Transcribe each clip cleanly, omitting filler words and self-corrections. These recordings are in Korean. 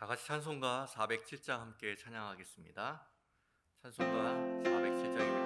다 같이 찬송가 407장 함께 찬양하겠습니다. 찬송가 407장입니다.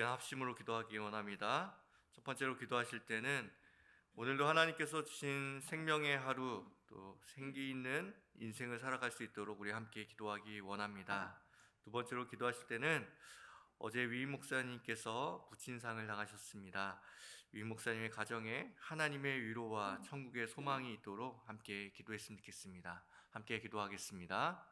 시간 합심으로 기도하기 원합니다. 첫 번째로 기도하실 때는 오늘도 하나님께서 주신 생명의 하루, 또 생기 있는 인생을 살아갈 수 있도록 우리 함께 기도하기 원합니다. 두 번째로 기도하실 때는 어제 위임 목사님께서 부친상을 당하셨습니다. 위 목사님의 가정에 하나님의 위로와 천국의 소망이 있도록 함께 기도했으면 좋겠습니다. 함께 기도하겠습니다.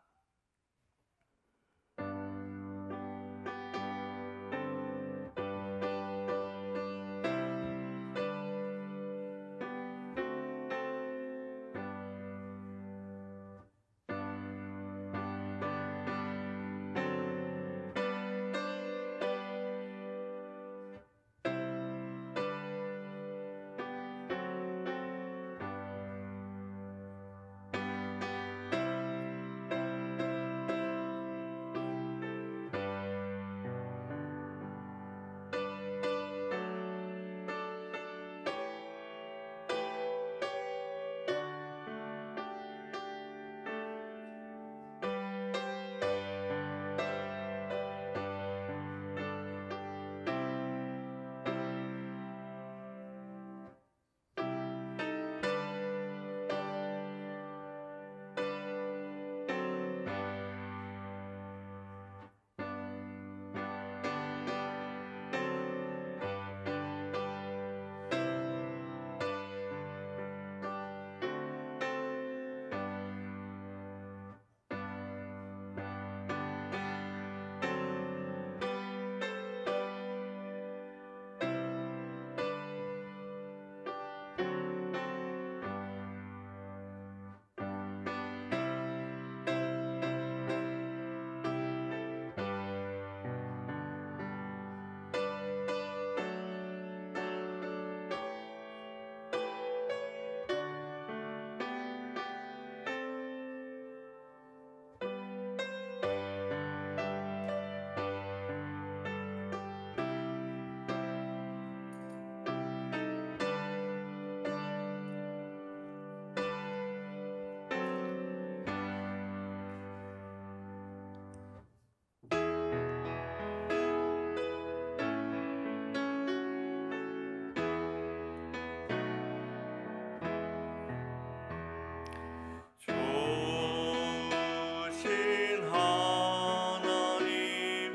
좋으신 하나님,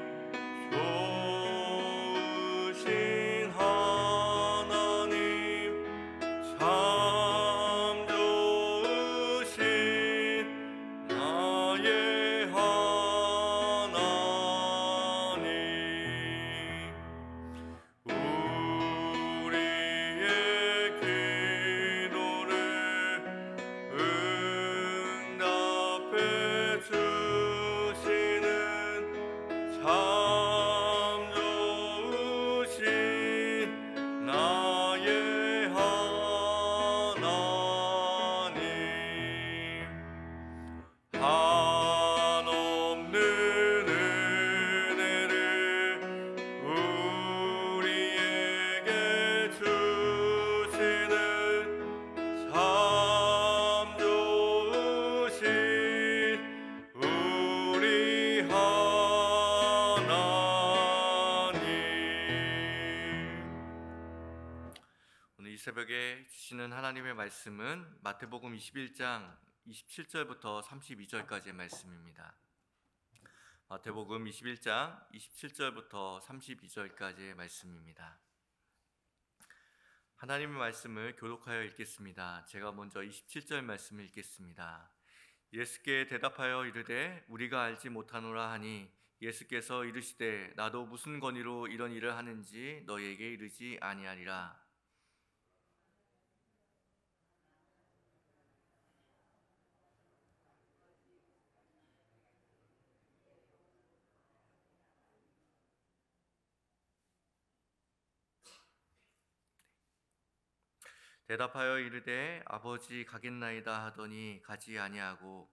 좋으신 하나님, 참 좋으신 나의 하나님. 우리의 기도를 응답해 주시는 참 좋으신 나의 하나님. 한없는 은혜를 우리에게 주시는 참 좋으신 우리 하나님. 오늘 이 새벽에 주시는 하나님의 말씀은 마태복음 21장 27절부터 32절까지의 말씀입니다. 마태복음 21장 27절부터 32절까지의 말씀입니다. 하나님의 말씀을 교독하여 읽겠습니다. 제가 먼저 27절 말씀을 읽겠습니다. 예수께 대답하여 이르되 우리가 알지 못하노라 하니 예수께서 이르시되 나도 무슨 권위로 이런 일을 하는지 너희에게 이르지 아니하리라. 대답하여 이르되 아버지 가겠나이다 하더니 가지 아니하고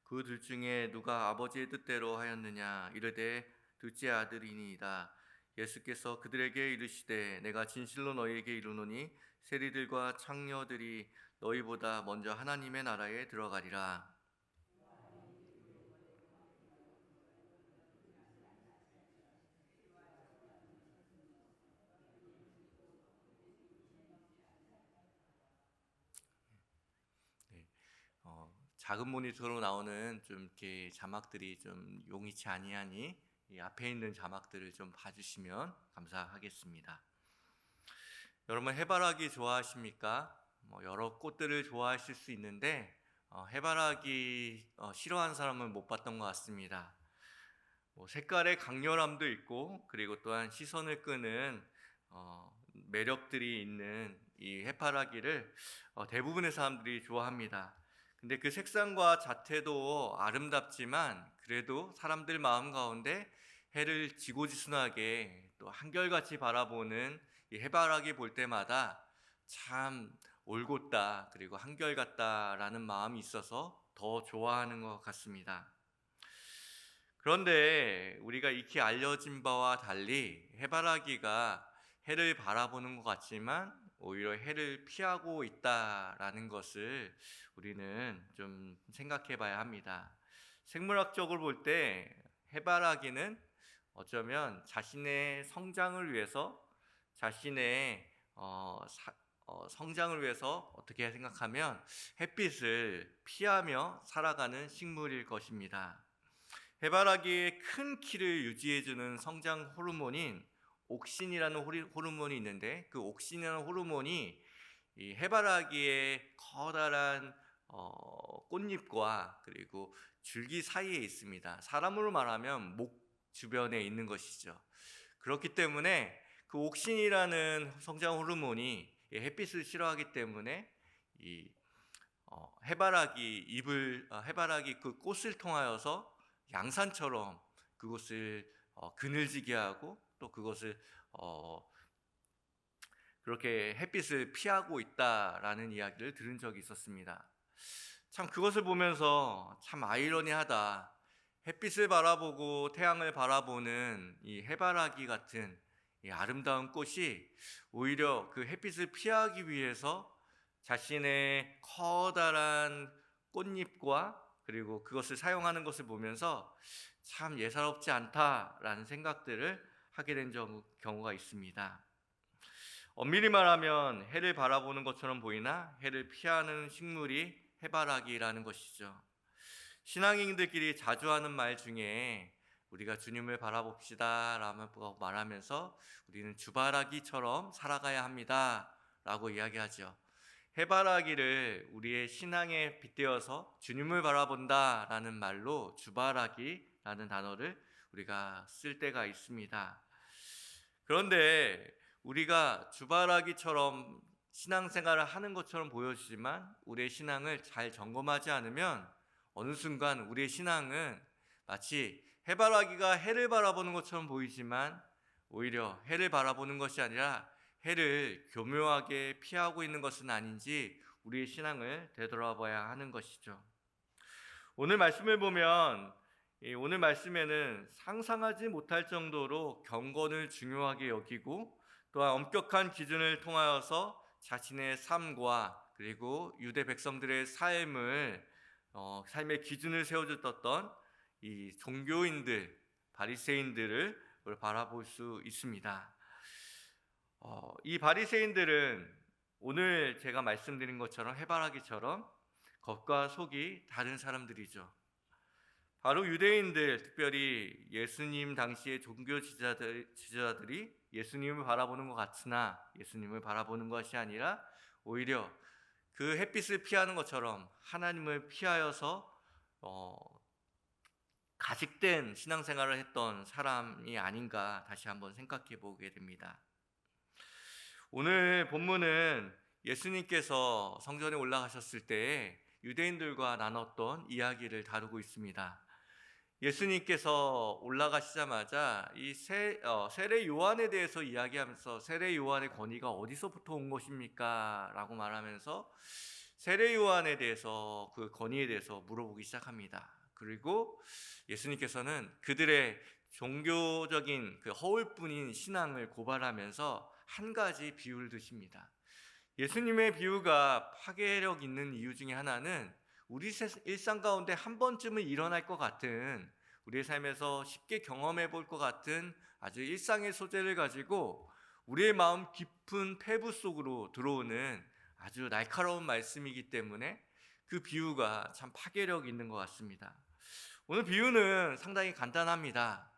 그 둘 중에 누가 아버지의 뜻대로 하였느냐 이르되 둘째 아들이니이다. 예수께서 그들에게 이르시되 내가 진실로 너희에게 이르노니 세리들과 창녀들이 너희보다 먼저 하나님의 나라에 들어가리라. 네, 작은 모니터로 나오는 좀 이렇게 자막들이 좀 용이치 아니하니 이 앞에 있는 자막들을 좀 봐주시면 감사하겠습니다. 여러분 해바라기 좋아하십니까? 여러 꽃들을 좋아하실 수 있는데 해바라기 싫어하는 사람은 못 봤던 것 같습니다. 색깔의 강렬함도 있고 그리고 또한 시선을 끄는 매력들이 있는 이 해바라기를 대부분의 사람들이 좋아합니다. 근데 그 색상과 자태도 아름답지만 그래도 사람들 마음 가운데 해를 지고지순하게 또 한결같이 바라보는 이 해바라기 볼 때마다 참 올곧다 그리고 한결같다라는 마음이 있어서 더 좋아하는 것 같습니다. 그런데 우리가 익히 알려진 바와 달리 해바라기가 해를 바라보는 것 같지만 오히려 해를 피하고 있다라는 것을 우리는 좀 생각해 봐야 합니다. 생물학적으로 볼 때 해바라기는 어쩌면 자신의 성장을 위해서 자신의 성장을 위해서 어떻게 생각하면 햇빛을 피하며 살아가는 식물일 것입니다. 해바라기의 큰 키를 유지해주는 성장 호르몬인 옥신이라는 호르몬이 있는데 그 옥신이라는 호르몬이 이 해바라기의 커다란 꽃잎과 그리고 줄기 사이에 있습니다. 사람으로 말하면 목 주변에 있는 것이죠. 그렇기 때문에 그 옥신이라는 성장 호르몬이 햇빛을 싫어하기 때문에 이 해바라기 그 꽃을 통하여서 양산처럼 그것을 그늘지게 하고 또 그것을 그렇게 햇빛을 피하고 있다라는 이야기를 들은 적이 있었습니다. 참 그것을 보면서 참 아이러니하다. 햇빛을 바라보고 태양을 바라보는 이 해바라기 같은 이 아름다운 꽃이 오히려 그 햇빛을 피하기 위해서 자신의 커다란 꽃잎과 그리고 그것을 사용하는 것을 보면서 참 예사롭지 않다라는 생각들을 하게 된 경우가 있습니다. 엄밀히 말하면 해를 바라보는 것처럼 보이나 해를 피하는 식물이 해바라기라는 것이죠. 신앙인들끼리 자주 하는 말 중에 우리가 주님을 바라봅시다 라고 말하면서 우리는 주바라기처럼 살아가야 합니다 라고 이야기하죠. 해바라기를 우리의 신앙에 빗대어서 주님을 바라본다 라는 말로 주바라기라는 단어를 우리가 쓸 때가 있습니다. 그런데 우리가 주바라기처럼 신앙생활을 하는 것처럼 보여지지만 우리의 신앙을 잘 점검하지 않으면 어느 순간 우리의 신앙은 마치 해바라기가 해를 바라보는 것처럼 보이지만 오히려 해를 바라보는 것이 아니라 해를 교묘하게 피하고 있는 것은 아닌지 우리의 신앙을 되돌아봐야 하는 것이죠. 오늘 말씀을 보면 오늘 말씀에는 상상하지 못할 정도로 경건을 중요하게 여기고 또한 엄격한 기준을 통하여서 자신의 삶과 그리고 유대 백성들의 삶의 기준을 세워줬던 이 종교인들, 바리새인들을 바라볼 수 있습니다. 이 바리새인들은 오늘 제가 말씀드린 것처럼 해바라기처럼 겉과 속이 다른 사람들이죠. 바로 유대인들, 특별히 예수님 당시의 종교 지도자들이 예수님을 바라보는 것 같으나 예수님을 바라보는 것이 아니라 오히려 그 햇빛을 피하는 것처럼 하나님을 피하여서 가식된 신앙생활을 했던 사람이 아닌가 다시 한번 생각해 보게 됩니다. 오늘 본문은 예수님께서 성전에 올라가셨을 때 유대인들과 나눴던 이야기를 다루고 있습니다. 예수님께서 올라가시자마자 이 세례 요한에 대해서 이야기하면서 세례 요한의 권위가 어디서부터 온 것입니까? 라고 말하면서 세례 요한에 대해서 그 권위에 대해서 물어보기 시작합니다. 그리고 예수님께서는 그들의 종교적인 그 허울뿐인 신앙을 고발하면서 한 가지 비유를 드십니다. 예수님의 비유가 파괴력 있는 이유 중에 하나는 우리 일상 가운데 한 번쯤은 일어날 것 같은 우리의 삶에서 쉽게 경험해 볼 것 같은 아주 일상의 소재를 가지고 우리의 마음 깊은 폐부 속으로 들어오는 아주 날카로운 말씀이기 때문에 그 비유가 참 파괴력 있는 것 같습니다. 오늘 비유는 상당히 간단합니다.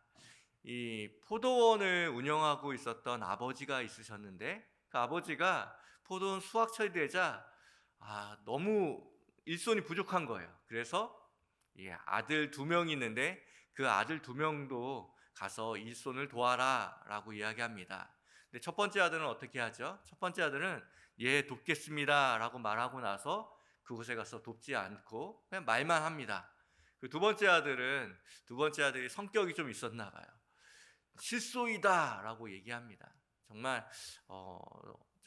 이 포도원을 운영하고 있었던 아버지가 있으셨는데 그 아버지가 포도원 수확철이 되자 너무 일손이 부족한 거예요. 그래서 아들 2명이 있는데 그 아들 2명도 가서 일손을 도와라 라고 이야기합니다. 근데 첫 번째 아들은 어떻게 하죠? 첫 번째 아들은 돕겠습니다 라고 말하고 나서 그곳에 가서 돕지 않고 그냥 말만 합니다. 그 두 번째 아들이 성격이 좀 있었나 봐요. 실소이다 라고 얘기합니다. 정말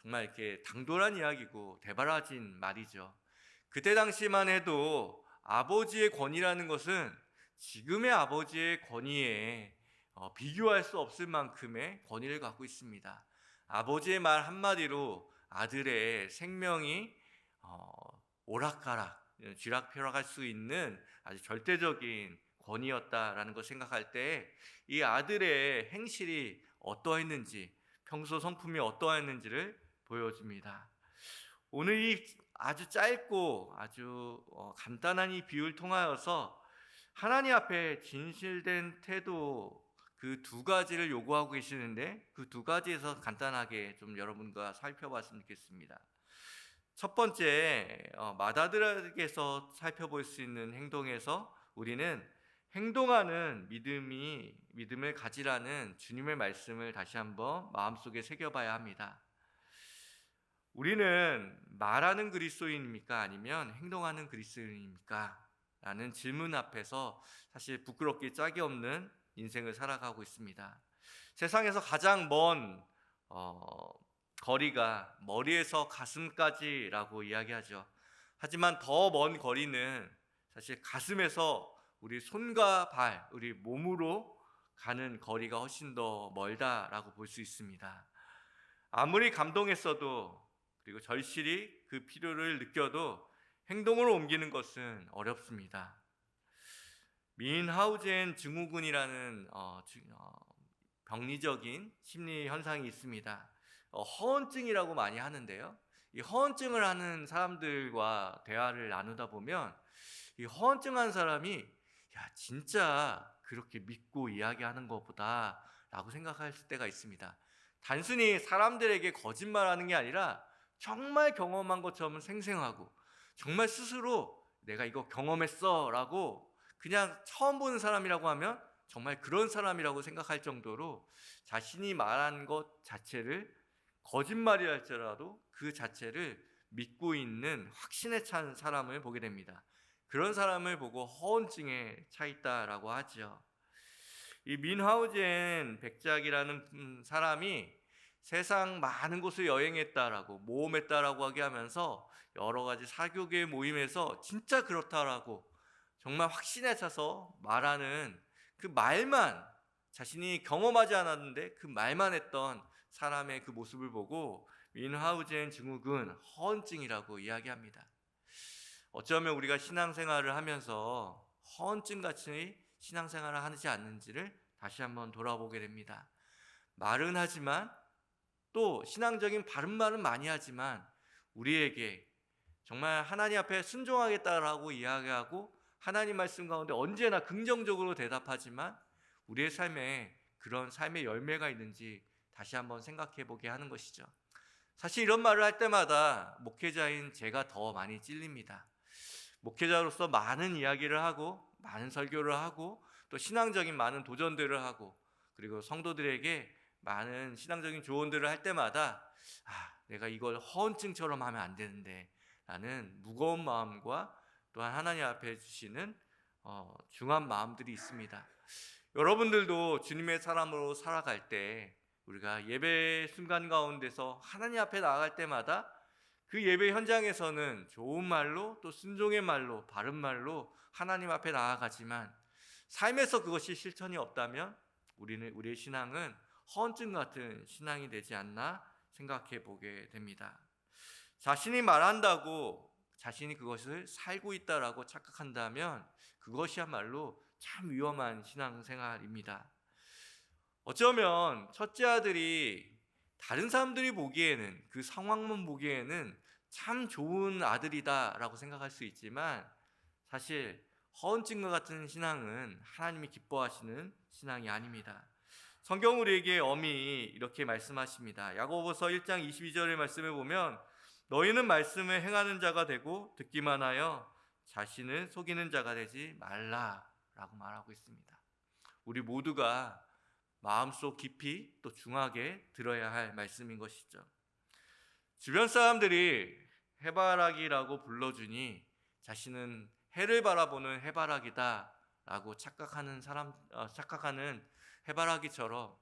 이렇게 당돌한 이야기고 대바라진 말이죠. 그때 당시만 해도 아버지의 권위라는 것은 지금의 아버지의 권위에 비교할 수 없을 만큼의 권위를 갖고 있습니다. 아버지의 말 한마디로 아들의 생명이 오락가락, 쥐락펴락할 수 있는 아주 절대적인 권위였다라는 걸 생각할 때 이 아들의 행실이 어떠했는지, 평소 성품이 어떠했는지를 보여줍니다. 오늘 이 아주 짧고 아주 간단한 이 비유를 통하여서 하나님 앞에 진실된 태도 그 2가지를 요구하고 계시는데 그 2가지에서 간단하게 좀 여러분과 살펴봤으면 좋겠습니다. 첫 번째, 맏아들에게서 살펴볼 수 있는 행동에서 우리는 행동하는 믿음을 가지라는 주님의 말씀을 다시 한번 마음속에 새겨봐야 합니다. 우리는 말하는 그리스도인입니까? 아니면 행동하는 그리스도인입니까? 라는 질문 앞에서 사실 부끄럽기 짝이 없는 인생을 살아가고 있습니다. 세상에서 가장 먼 거리가 머리에서 가슴까지라고 이야기하죠. 하지만 더 먼 거리는 사실 가슴에서 우리 손과 발, 우리 몸으로 가는 거리가 훨씬 더 멀다라고 볼 수 있습니다. 아무리 감동했어도 그리고 절실히 그 필요를 느껴도 행동으로 옮기는 것은 어렵습니다. 민하우젠 증후군이라는 병리적인 심리 현상이 있습니다. 허언증이라고 많이 하는데요. 이 허언증을 하는 사람들과 대화를 나누다 보면 이 허언증한 사람이 진짜 그렇게 믿고 이야기하는 것보다 라고 생각할 때가 있습니다. 단순히 사람들에게 거짓말하는 게 아니라 정말 경험한 것처럼 생생하고 정말 스스로 내가 이거 경험했어 라고 그냥 처음 보는 사람이라고 하면 정말 그런 사람이라고 생각할 정도로 자신이 말한 것 자체를 거짓말이랄지라도 그 자체를 믿고 있는 확신에 찬 사람을 보게 됩니다. 그런 사람을 보고 허언증에 차 있다라고 하죠. 이 민하우젠 백작이라는 사람이 세상 많은 곳을 여행했다라고 모험했다라고 하게 하면서 여러 가지 사교계 모임에서 진짜 그렇다라고 정말 확신에 차서 말하는 그 말만 자신이 경험하지 않았는데 그 말만 했던 사람의 그 모습을 보고 민하우젠 증후군 허언증이라고 이야기합니다. 어쩌면 우리가 신앙생활을 하면서 허언증같이 신앙생활을 하지 않는지를 다시 한번 돌아보게 됩니다. 말은 하지만 또 신앙적인 바른 말은 많이 하지만 우리에게 정말 하나님 앞에 순종하겠다라고 이야기하고 하나님 말씀 가운데 언제나 긍정적으로 대답하지만 우리의 삶에 그런 삶의 열매가 있는지 다시 한번 생각해 보게 하는 것이죠. 사실 이런 말을 할 때마다 목회자인 제가 더 많이 찔립니다. 목회자로서 많은 이야기를 하고 많은 설교를 하고 또 신앙적인 많은 도전들을 하고 그리고 성도들에게 많은 신앙적인 조언들을 할 때마다 내가 이걸 허언증처럼 하면 안 되는데 라는 무거운 마음과 또한 하나님 앞에 주시는 중한 마음들이 있습니다. 여러분들도 주님의 사람으로 살아갈 때 우리가 예배 순간 가운데서 하나님 앞에 나아갈 때마다 그 예배 현장에서는 좋은 말로 또 순종의 말로 바른 말로 하나님 앞에 나아가지만 삶에서 그것이 실천이 없다면 우리의 신앙은 허언증 같은 신앙이 되지 않나 생각해 보게 됩니다. 자신이 말한다고 자신이 그것을 살고 있다라고 착각한다면 그것이야말로 참 위험한 신앙생활입니다. 어쩌면 첫째 아들이 다른 사람들이 보기에는 그 상황만 보기에는 참 좋은 아들이다라고 생각할 수 있지만 사실 허언증과 같은 신앙은 하나님이 기뻐하시는 신앙이 아닙니다. 성경 우리에게 엄히 이렇게 말씀하십니다. 야고보서 1장 22절의 말씀을 보면 너희는 말씀을 행하는 자가 되고 듣기만 하여 자신을 속이는 자가 되지 말라라고 말하고 있습니다. 우리 모두가 마음속 깊이 또 중하게 들어야 할 말씀인 것이죠. 주변 사람들이 해바라기라고 불러주니 자신은 해를 바라보는 해바라기다라고 착각하는 해바라기처럼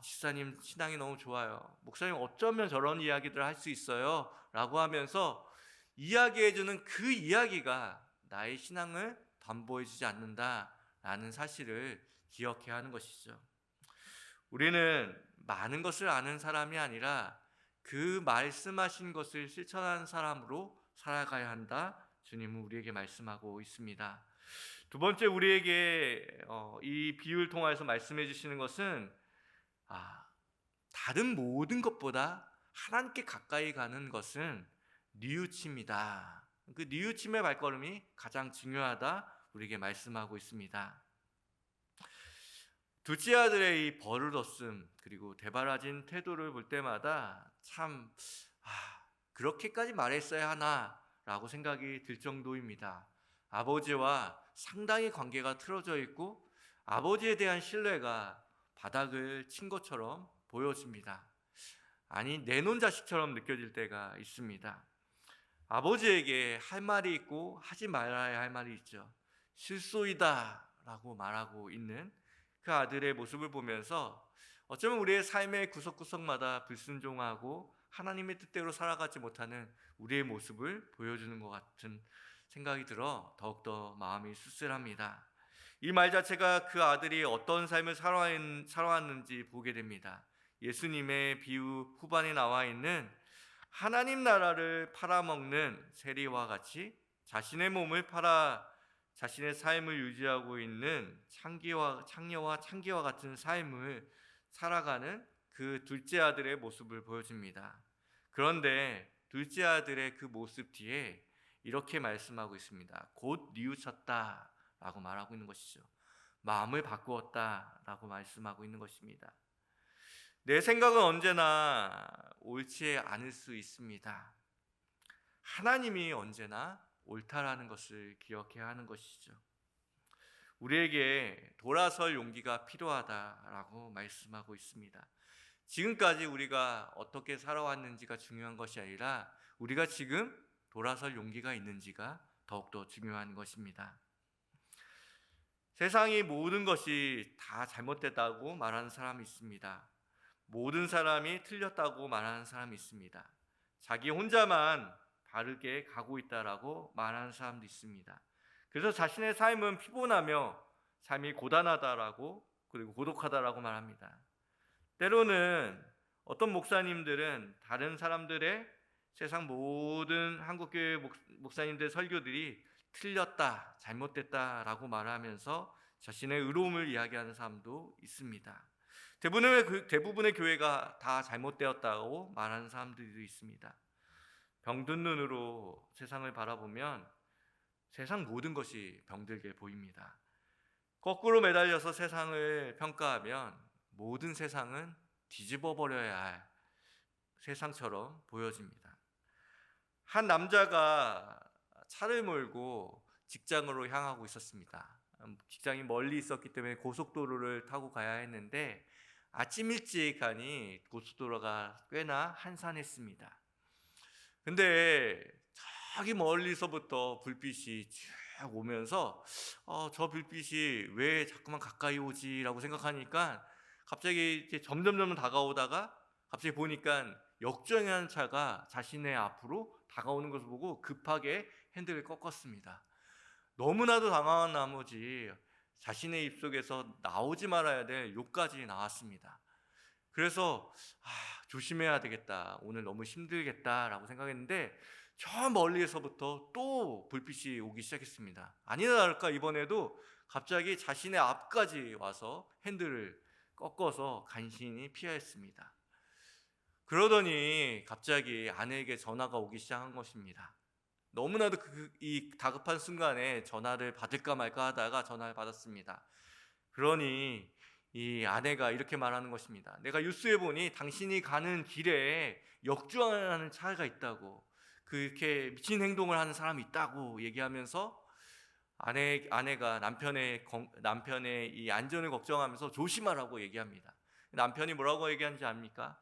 지사님 신앙이 너무 좋아요. 목사님 어쩌면 저런 이야기들을 할 수 있어요? 라고 하면서 이야기해주는 그 이야기가 나의 신앙을 담보해주지 않는다라는 사실을 기억해야 하는 것이죠. 우리는 많은 것을 아는 사람이 아니라 그 말씀하신 것을 실천하는 사람으로 살아가야 한다. 주님은 우리에게 말씀하고 있습니다. 두 번째 우리에게 이 비유를 통해서 말씀해 주시는 것은 다른 모든 것보다 하나님께 가까이 가는 것은 뉘우침이다. 그 뉘우침의 발걸음이 가장 중요하다 우리에게 말씀하고 있습니다. 둘째 아들의 이 버릇없음 그리고 대바라진 태도를 볼 때마다 참 그렇게까지 말했어야 하나라고 생각이 들 정도입니다. 아버지와 상당히 관계가 틀어져 있고 아버지에 대한 신뢰가 바닥을 친 것처럼 보여집니다. 아니 내놓은 자식처럼 느껴질 때가 있습니다. 아버지에게 할 말이 있고 하지 말아야 할 말이 있죠. 실소이다 라고 말하고 있는 그 아들의 모습을 보면서 어쩌면 우리의 삶의 구석구석마다 불순종하고 하나님의 뜻대로 살아가지 못하는 우리의 모습을 보여주는 것 같은 생각이 들어 더욱더 마음이 씁쓸합니다. 이 말 자체가 그 아들이 어떤 삶을 살아왔는지 보게 됩니다. 예수님의 비유 후반에 나와 있는 하나님 나라를 팔아먹는 세리와 같이 자신의 몸을 팔아 자신의 삶을 유지하고 있는 창녀와 같은 삶을 살아가는 그 둘째 아들의 모습을 보여줍니다. 그런데 둘째 아들의 그 모습 뒤에 이렇게 말씀하고 있습니다. 곧 뉘우쳤다라고 말하고 있는 것이죠. 마음을 바꾸었다라고 말씀하고 있는 것입니다. 내 생각은 언제나 옳지 않을 수 있습니다. 하나님이 언제나 옳다라는 것을 기억해야 하는 것이죠. 우리에게 돌아설 용기가 필요하다라고 말씀하고 있습니다. 지금까지 우리가 어떻게 살아왔는지가 중요한 것이 아니라 우리가 지금 돌아설 용기가 있는지가 더욱더 중요한 것입니다. 세상이 모든 것이 다 잘못됐다고 말하는 사람이 있습니다. 모든 사람이 틀렸다고 말하는 사람이 있습니다. 자기 혼자만 바르게 가고 있다라고 말하는 사람도 있습니다. 그래서 자신의 삶은 피곤하며 삶이 고단하다라고 그리고 고독하다라고 말합니다. 때로는 어떤 목사님들은 다른 사람들의 세상 모든 한국교회 목사님들의 설교들이 틀렸다, 잘못됐다라고 말하면서 자신의 의로움을 이야기하는 사람도 있습니다. 대부분의 교회가 다 잘못되었다고 말하는 사람들도 있습니다. 병든 눈으로 세상을 바라보면 세상 모든 것이 병들게 보입니다. 거꾸로 매달려서 세상을 평가하면 모든 세상은 뒤집어 버려야 할 세상처럼 보여집니다. 한 남자가 차를 몰고 직장으로 향하고 있었습니다. 직장이 멀리 있었기 때문에 고속도로를 타고 가야 했는데 아침 일찍 가니 고속도로가 꽤나 한산했습니다. 근데 저기 멀리서부터 불빛이 쭉 오면서 저 불빛이 왜 자꾸만 가까이 오지라고 생각하니까 갑자기 이제 점점 다가오다가 갑자기 보니까 역주행하는 차가 자신의 앞으로 다가오는 것을 보고 급하게 핸들을 꺾었습니다. 너무나도 당황한 나머지 자신의 입속에서 나오지 말아야 될 욕까지 나왔습니다. 그래서 조심해야 되겠다, 오늘 너무 힘들겠다라고 생각했는데 저 멀리에서부터 또 불빛이 오기 시작했습니다. 아니나 다를까 이번에도 갑자기 자신의 앞까지 와서 핸들을 꺾어서 간신히 피하였습니다. 그러더니 갑자기 아내에게 전화가 오기 시작한 것입니다. 너무나도 이 다급한 순간에 전화를 받을까 말까 하다가 전화를 받았습니다. 그러니 이 아내가 이렇게 말하는 것입니다. 내가 뉴스에 보니 당신이 가는 길에 역주행하는 차가 있다고, 그렇게 미친 행동을 하는 사람이 있다고 얘기하면서 아내가 남편의 이 안전을 걱정하면서 조심하라고 얘기합니다. 남편이 뭐라고 얘기하는지 압니까?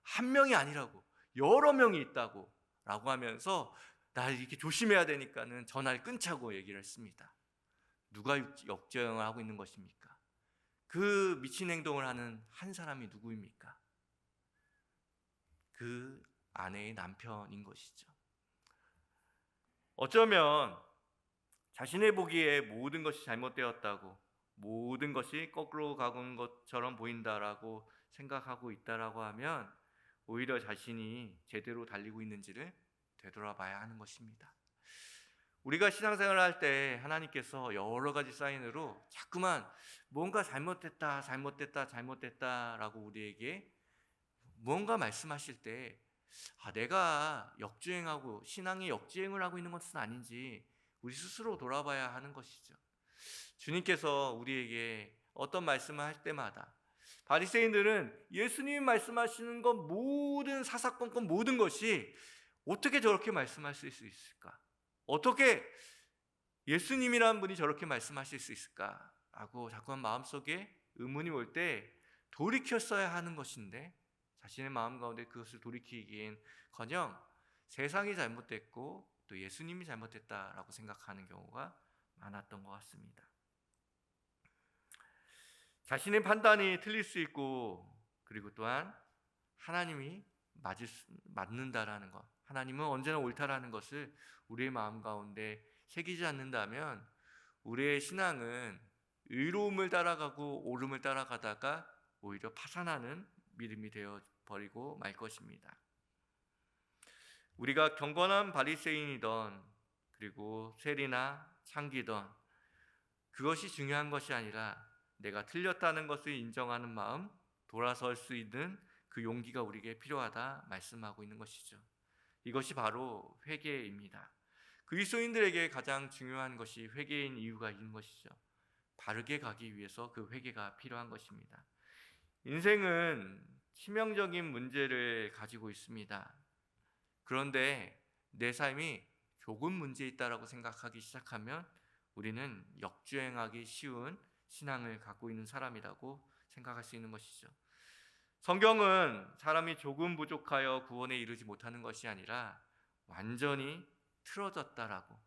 한 명이 아니라고, 여러 명이 있다고 라고 하면서 나 이렇게 조심해야 되니까는 전화를 끊자고 얘기를 했습니다. 누가 역주행을 하고 있는 것입니까? 그 미친 행동을 하는 한 사람이 누구입니까? 그 아내의 남편인 것이죠. 어쩌면 자신의 보기에 모든 것이 잘못되었다고, 모든 것이 거꾸로 가는 것처럼 보인다라고 생각하고 있다라고 하면 오히려 자신이 제대로 달리고 있는지를 되돌아봐야 하는 것입니다. 우리가 신앙생활을 할 때 하나님께서 여러 가지 사인으로 자꾸만 뭔가 잘못됐다라고 우리에게 무언가 말씀하실 때 내가 역주행하고 신앙의 역주행을 하고 있는 것은 아닌지 우리 스스로 돌아봐야 하는 것이죠. 주님께서 우리에게 어떤 말씀을 할 때마다 바리새인들은 예수님이 말씀하시는 것 모든 사사건건 모든 것이 어떻게 저렇게 말씀하실 수 있을까? 어떻게 예수님이라는 분이 저렇게 말씀하실 수 있을까? 라고 자꾸만 마음속에 의문이 올 때 돌이켰어야 하는 것인데 자신의 마음 가운데 그것을 돌이키기엔커녕 세상이 잘못됐고 또 예수님이 잘못됐다라고 생각하는 경우가 많았던 것 같습니다. 자신의 판단이 틀릴 수 있고, 그리고 또한 하나님이 맞는다라는 것, 하나님은 언제나 옳다라는 것을 우리의 마음 가운데 새기지 않는다면 우리의 신앙은 의로움을 따라가고 옳음을 따라가다가 오히려 파산하는 믿음이 되어 버리고 말 것입니다. 우리가 경건한 바리새인이던 그리고 세리나 창기던 그것이 중요한 것이 아니라 내가 틀렸다는 것을 인정하는 마음, 돌아설 수 있는 그 용기가 우리에게 필요하다 말씀하고 있는 것이죠. 이것이 바로 회개입니다. 그리스도인들에게 가장 중요한 것이 회개인 이유가 있는 것이죠. 바르게 가기 위해서 그 회개가 필요한 것입니다. 인생은 치명적인 문제를 가지고 있습니다. 그런데 내 삶이 조금 문제 있다라고 생각하기 시작하면 우리는 역주행하기 쉬운 신앙을 갖고 있는 사람이라고 생각할 수 있는 것이죠. 성경은 사람이 조금 부족하여 구원에 이르지 못하는 것이 아니라 완전히 틀어졌다라고,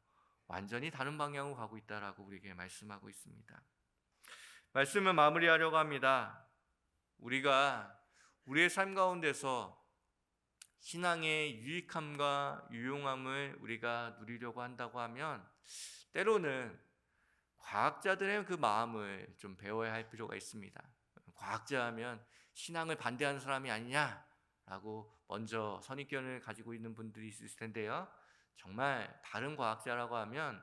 완전히 다른 방향으로 가고 있다라고 우리에게 말씀하고 있습니다. 말씀을 마무리하려고 합니다. 우리가 우리의 삶 가운데서 신앙의 유익함과 유용함을 우리가 누리려고 한다고 하면 때로는 과학자들의 그 마음을 좀 배워야 할 필요가 있습니다. 과학자 하면 신앙을 반대하는 사람이 아니냐라고 먼저 선입견을 가지고 있는 분들이 있을 텐데요. 정말 바른 과학자라고 하면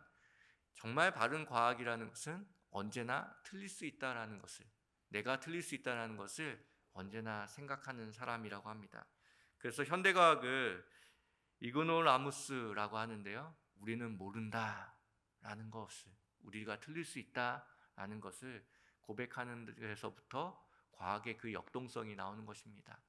정말 바른 과학이라는 것은 언제나 틀릴 수 있다라는 것을, 내가 틀릴 수 있다라는 것을 언제나 생각하는 사람이라고 합니다. 그래서 현대과학을 이그노라무스라고 하는데요. 우리는 모른다라는 것을, 우리가 틀릴 수 있다라는 것을 고백하는 데서부터 과학의 그 역동성이 나오는 것입니다.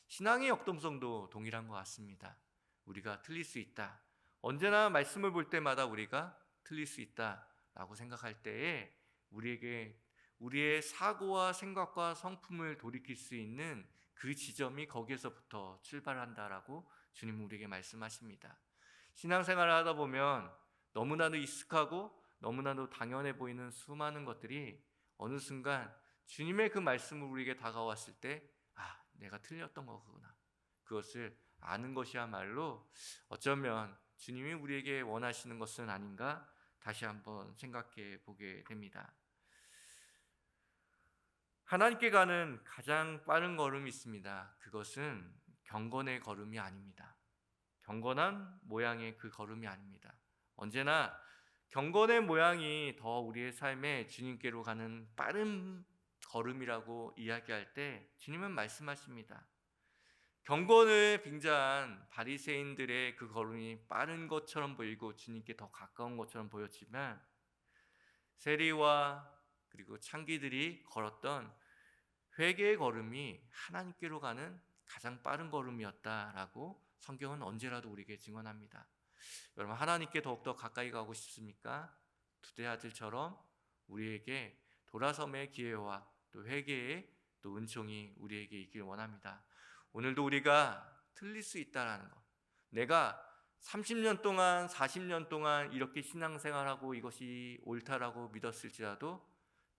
신앙의 역동성도 동일한 것 같습니다. 우리가 틀릴 수 있다. 언제나 말씀을 볼 때마다 우리가 틀릴 수 있다라고 생각할 때에 우리에게 우리의 사고와 생각과 성품을 돌이킬 수 있는 그 지점이 거기에서부터 출발한다라고 주님은 우리에게 말씀하십니다. 신앙생활을 하다 보면 너무나도 익숙하고 너무나도 당연해 보이는 수많은 것들이 어느 순간 주님의 그 말씀을 우리에게 다가왔을 때 내가 틀렸던 거구나, 그것을 아는 것이야말로 어쩌면 주님이 우리에게 원하시는 것은 아닌가 다시 한번 생각해 보게 됩니다. 하나님께 가는 가장 빠른 걸음이 있습니다. 그것은 경건의 걸음이 아닙니다. 경건한 모양의 그 걸음이 아닙니다. 언제나 경건의 모양이 더 우리의 삶에 주님께로 가는 빠른 걸음이라고 이야기할 때 주님은 말씀하십니다. 경건을 빙자한 바리새인들의 그 걸음이 빠른 것처럼 보이고 주님께 더 가까운 것처럼 보였지만 세리와 그리고 창기들이 걸었던 회개의 걸음이 하나님께로 가는 가장 빠른 걸음이었다라고 성경은 언제라도 우리에게 증언합니다. 여러분, 하나님께 더욱더 가까이 가고 싶습니까? 두대 아들처럼 우리에게 돌아섬의 기회와 또 회개의 또 은총이 우리에게 있길 원합니다. 오늘도 우리가 틀릴 수 있다라는 것, 내가 30년 동안 40년 동안 이렇게 신앙생활하고 이것이 옳다라고 믿었을지라도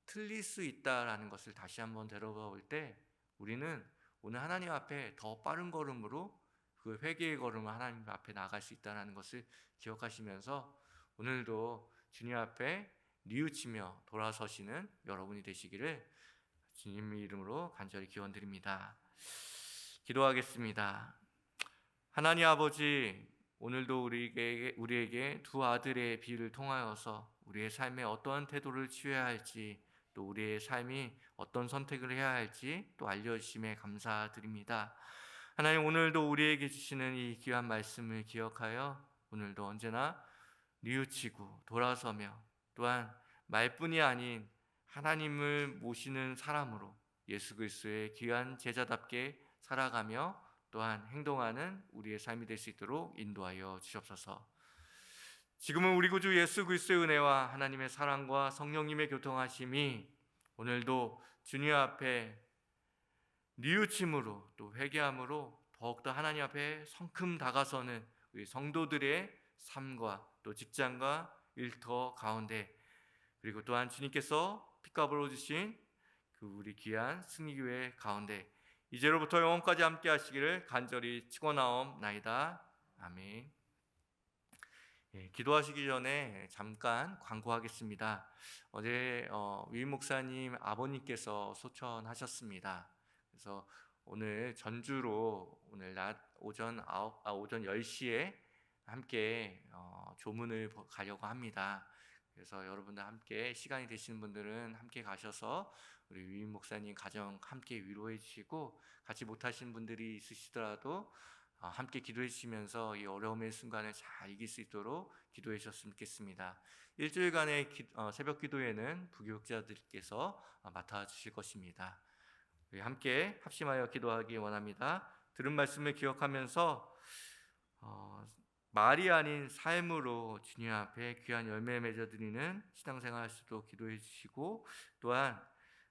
틀릴 수 있다라는 것을 다시 한번 되돌아볼 때 우리는 오늘 하나님 앞에 더 빠른 걸음으로 그 회개의 걸음을 하나님 앞에 나아갈 수 있다는 것을 기억하시면서 오늘도 주님 앞에 뉘우치며 돌아서시는 여러분이 되시기를 주님의 이름으로 간절히 기원드립니다. 기도하겠습니다. 하나님 아버지, 오늘도 우리에게 두 아들의 비유를 통하여서 우리의 삶에 어떠한 태도를 취해야 할지, 또 우리의 삶이 어떤 선택을 해야 할지 또 알려주심에 감사드립니다. 하나님, 오늘도 우리에게 주시는 이 귀한 말씀을 기억하여 오늘도 언제나 뉘우치고 돌아서며 또한 말뿐이 아닌 하나님을 모시는 사람으로 예수 그리스도의 귀한 제자답게 살아가며 또한 행동하는 우리의 삶이 될 수 있도록 인도하여 주옵소서. 지금은 우리 구주 예수 그리스도의 은혜와 하나님의 사랑과 성령님의 교통하심이 오늘도 주님 앞에 뉘우침으로 또 회개함으로 더욱더 하나님 앞에 성큼 다가서는 우리 성도들의 삶과 또 직장과 일터 가운데, 그리고 또한 주님께서 핏값으로 주신 그 우리 귀한 승리교회 가운데 이제로부터 영원까지 함께 하시기를 간절히 축원하옵나이다. 아멘. 기도하시기 전에 잠깐 광고하겠습니다. 어제 위임 목사님 아버님께서 소천하셨습니다. 그래서 오늘 전주로 오늘 오전 10시에 함께 조문을 가려고 합니다. 그래서 여러분들 함께 시간이 되시는 분들은 함께 가셔서 우리 위임 목사님 가정 함께 위로해 주시고, 같이 못하시는 분들이 있으시더라도 함께 기도해 주시면서 이 어려움의 순간을 잘 이길 수 있도록 기도해 주셨으면 좋겠습니다. 일주일간의 새벽 기도회는 부교육자들께서 맡아 주실 것입니다. 우리 함께 합심하여 기도하기 원합니다. 들은 말씀을 기억하면서 말이 아닌 삶으로 주님 앞에 귀한 열매 맺어드리는 신앙생활 할 수도 기도해 주시고, 또한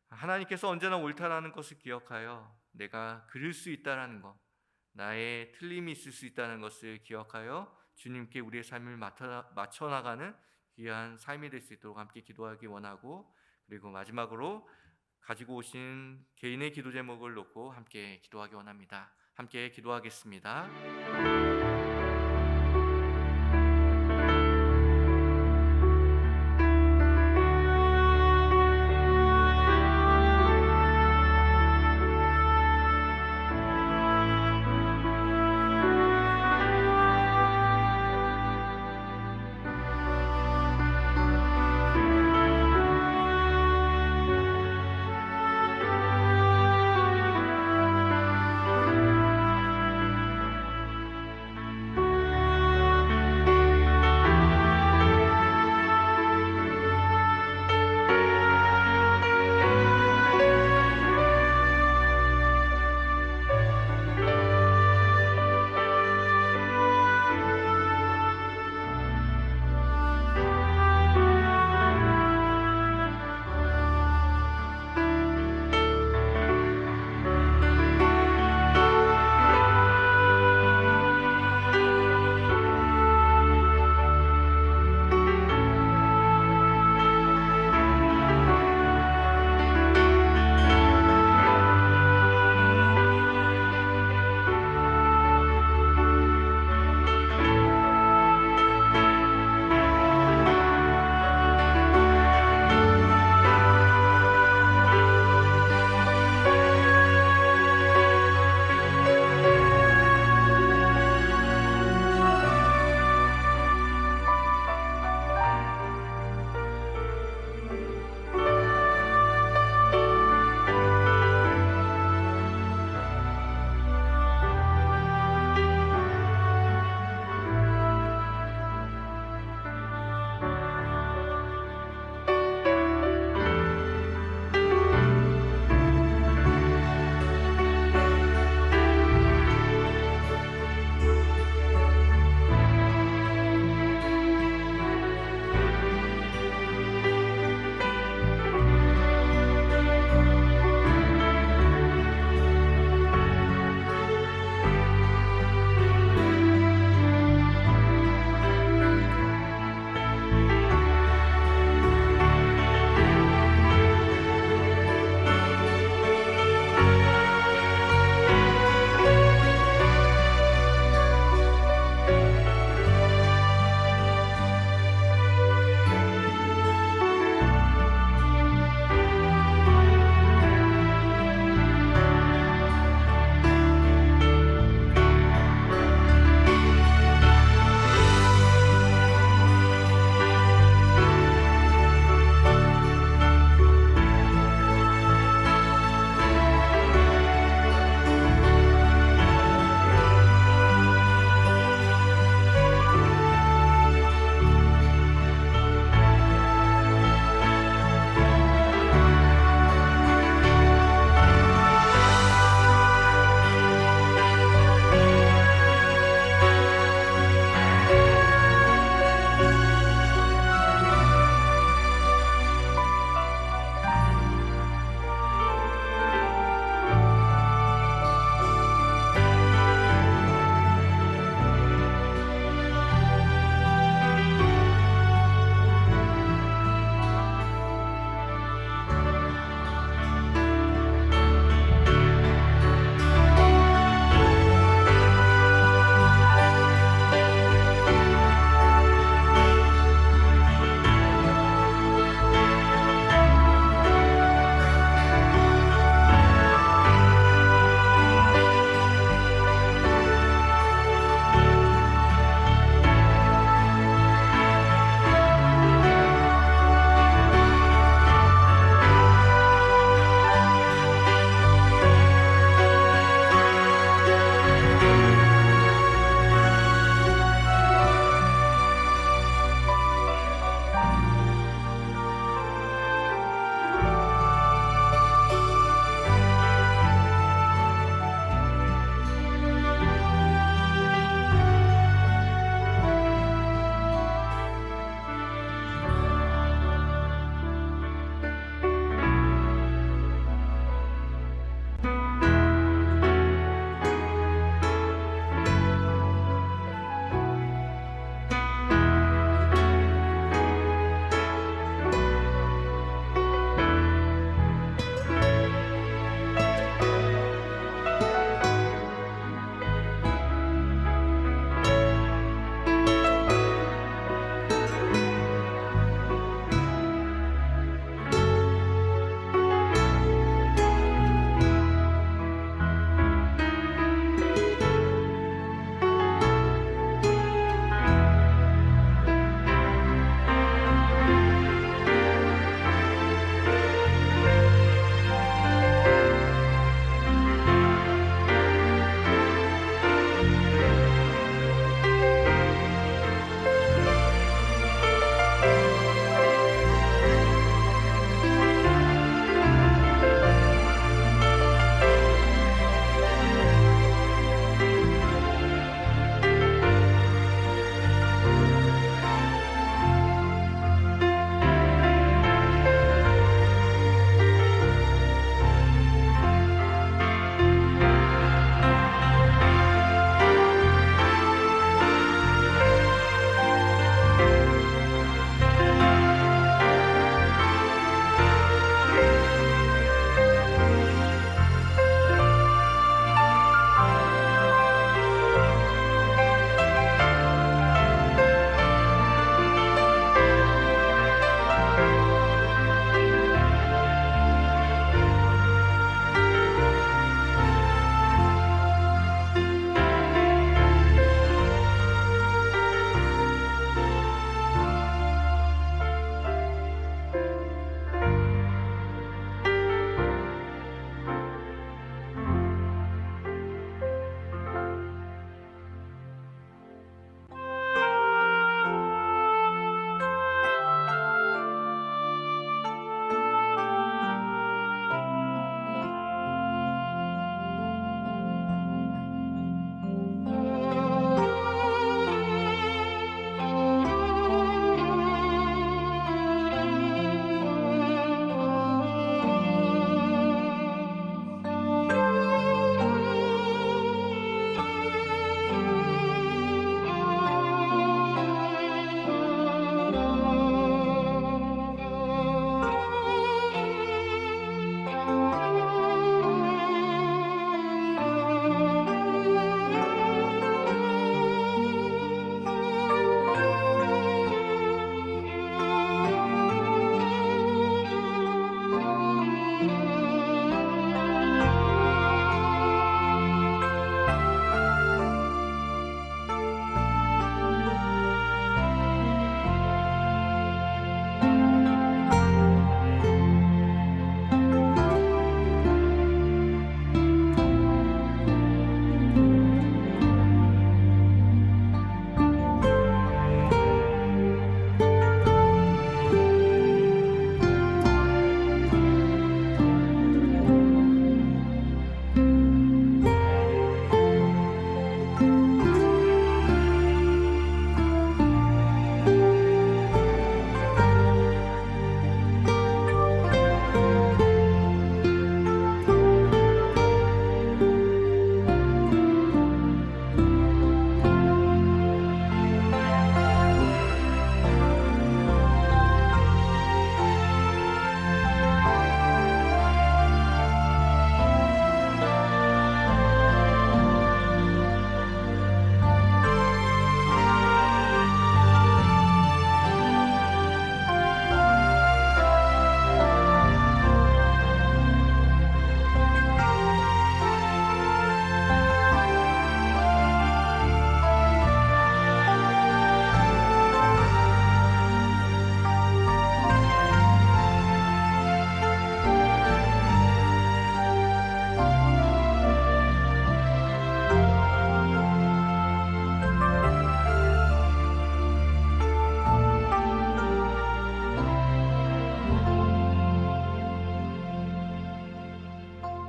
하나님께서 언제나 옳다라는 것을 기억하여 내가 그릴 수 있다라는 것, 나의 틀림이 있을 수 있다는 것을 기억하여 주님께 우리의 삶을 맞춰 나가는 귀한 삶이 될 수 있도록 함께 기도하기 원하고, 그리고 마지막으로 가지고 오신 개인의 기도 제목을 놓고 함께 기도하기 원합니다. 함께 기도하겠습니다.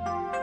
기도합니다.